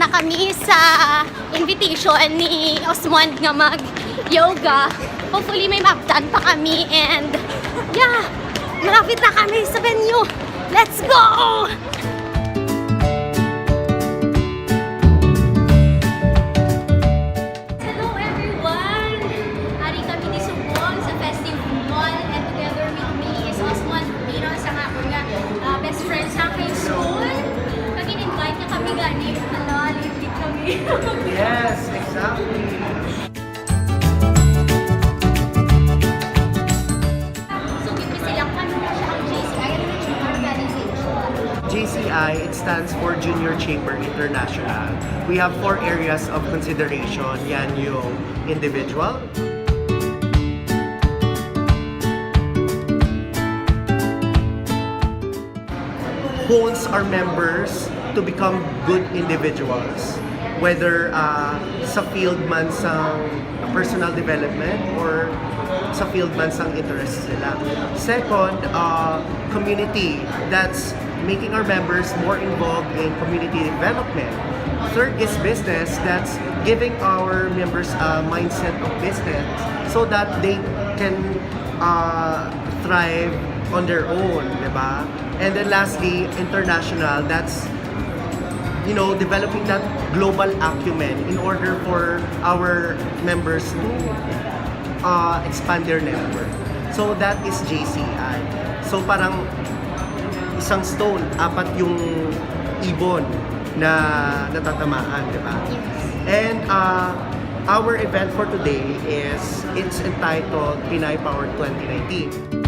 na kami sa invitation ni Osmond nga mag-yoga. Hopefully may mapdan pa kami and yeah, malapit na kami sa venue. Let's go! Hello everyone! Ari kami ni Subong sa Festival Mall and together with me is Osmond sa nga best friend sa aking school. Pag-in-invite niya kami gani, libre kami. Yes, exactly. So, bibisilang kami na siya ang JCI. Ano na siya organization? JCI, it stands for Junior Chamber International. We have 4 areas of consideration. Yan yung individual, hones our members to become good individuals, whether sa field man sang personal development or sa field man sang interest nila. Second, community, that's making our members more involved in community development. Third is business, that's giving our members a mindset of business so that they can thrive on their own, diba? And then lastly, international, that's, you know, developing that global acumen in order for our members to expand their network. So that is JCI. So parang isang stone, 4 yung ibon na natatamaan, di ba? And our event for today it's entitled Pinay Power 2019.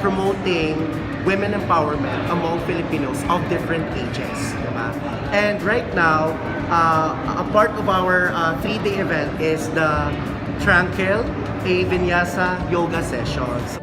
Promoting women empowerment among Filipinos of different ages, diba? And right now, a part of our 3-day event is the Tranquil a Vinyasa Yoga Sessions.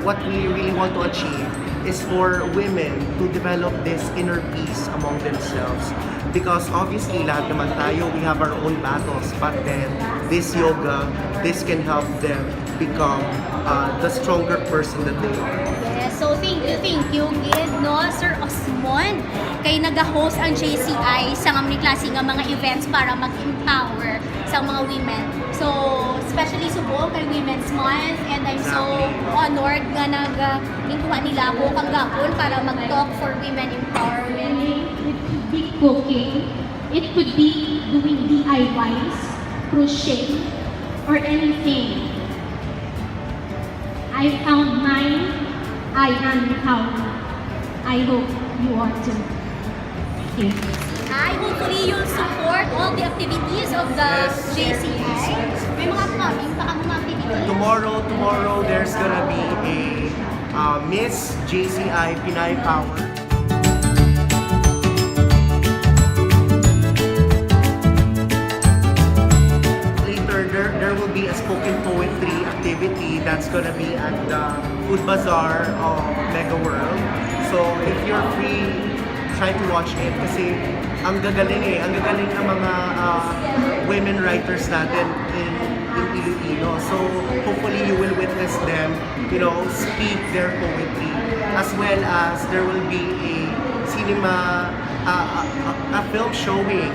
What we really want to achieve is for women to develop this inner peace among themselves. Because obviously, lahat naman tayo, we have our own battles. But then, this yoga, this can help them become the stronger person that they are. Yes, so thank you, Gid, no, Sir Osmond, kay nag-host ang JCI sa mga klase ng mga events para mag-empower sa mga women. So, especially Subong kay Women's Month, and I'm so honored na nag-lingkuhan nila ako kang gapon para mag-talk for women empowerment. It could be cooking, it could be doing DIYs, crochet, or anything. I found mine, I am proud. I hope you are too. Thank you. Hopefully you'll support all the activities of the JCI. May mga upcoming pa kang mga activities? Tomorrow there's gonna be a Miss JCI Pinay Power. There will be a spoken poetry activity that's gonna be at the Food Bazaar of Mega World. So if you're free, try to watch it kasi ang gagaling ng mga women writers natin in Iloilo. So hopefully you will witness them, you know, speak their poetry, as well as there will be a cinema, a film showing,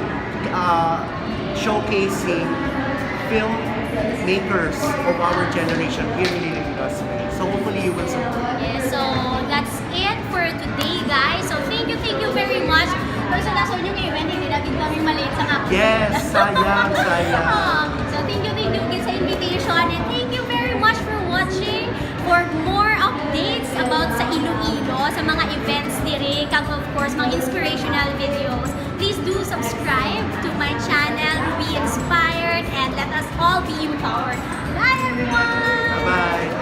showcasing film makers of our generation here in Iloilo. So hopefully you will support. Yes, so that's it for today, guys. So thank you very much. Pero sa lason yung event, hindi natin kami maliit sa kapit. Yes, sayang. So thank you again sa invitation, and thank you very much for watching. For more updates about sa Iloilo, sa mga events diri, kag of course mga inspirational videos, please do subscribe to my channel, Rubeinspired, and let us all be empowered. Bye everyone! Bye-bye!